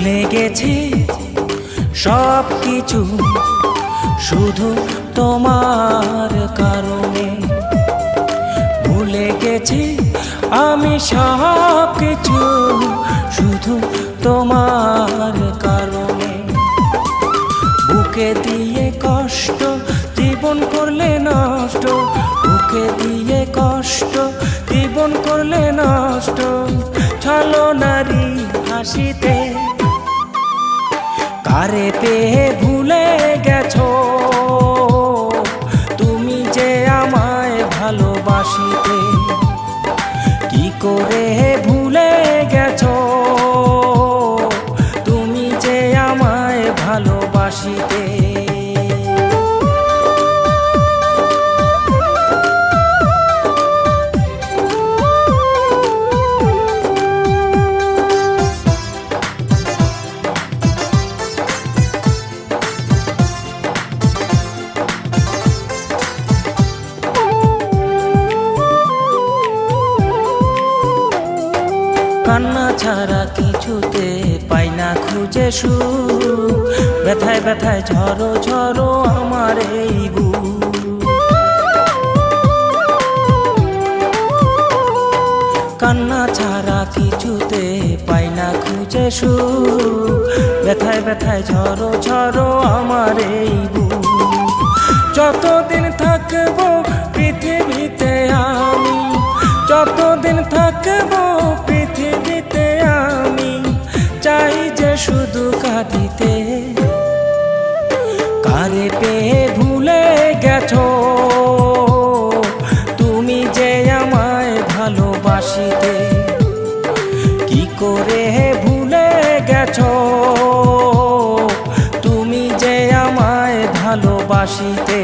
ভুলে গেছি সব কিছু শুধু তোমার কারণে। ভুলে গেছি আমি সব কিছু শুধু তোমার কারণে। বুকে দিয়ে কষ্ট জীবন করলে নষ্ট, বুকে দিয়ে কষ্ট জীবন করলে নষ্ট। ছলনারি হাসিতে কারে পেয়ে ভুলে গেছো তুমি যে আমায় ভালোবাসিতে। কি করে ভুলে গেছো তুমি যে আমায় ভালোবাসিতে। কান্না ছাড়া কিছুতে পাই না খুঁজে সুখ, ব্যথায় ব্যথায় ঝরো ঝরো আমার এই বুক। কান্না ছাড়া কিছুতে পাই না খুঁজে সুখ, ব্যথায় ব্যথায় ঝরো ঝরো আমার এই বুক। যতদিন থাকবো পৃথিবীতে আমি, যতদিন থাকবো পৃথিবীতে আমি, চাই যে শুধু কাঁদিতে। কারে পেয়ে ভুলে গেছো তুমি যে আমায় ভালোবাসিতে। কি করে ভুলে গেছো তুমি যে আমায় ভালোবাসিতে।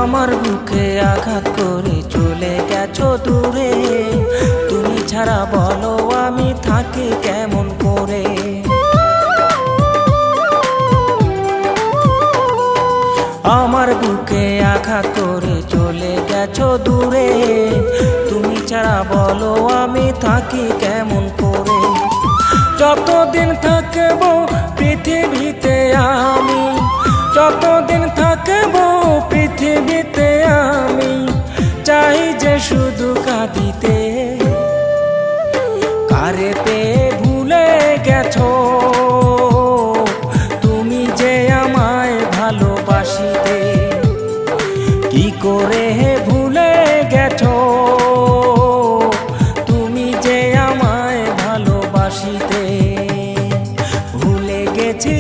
আমার বুকে আঘাত করে চলে গেছো দূরে, তুমি ছাড়া বলো আমি থাকি কেমন করে। আমার বুকে আঘাত করে চলে গেছো দূরে, তুমি ছাড়া বলো আমি থাকি কেমন করে। যতদিন থাকবো পৃথিবীতে আমি, যতদিন থাকবো পৃথিবীতে আমি, চাই যে শুধু কাঁদিতে। কারে পেয়ে ভুলে গেছো তুমি যে আমায় ভালোবাসিতে। কি করে ভুলে গেছো তুমি যে আমায় ভালোবাসিতে। ভুলে গেছি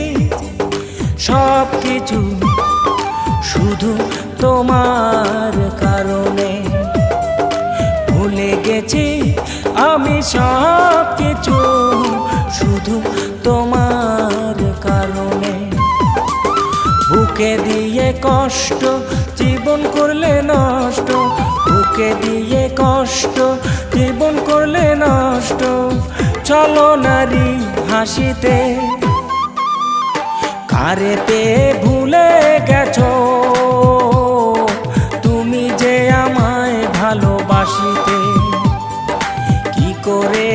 সব কিছু শুধু তোমার কারণে। ভুলে গেছি আমি সব কিছু শুধু তোমার কারণে। বুকে দিয়ে কষ্ট জীবন করলে নষ্ট, বুকে দিয়ে কষ্ট জীবন করলে নষ্ট। ছলনারি হাসিতে কারে পেয়ে ভুলে গেছো তুমি যে আমায় ভালোবাসিতে। কি করে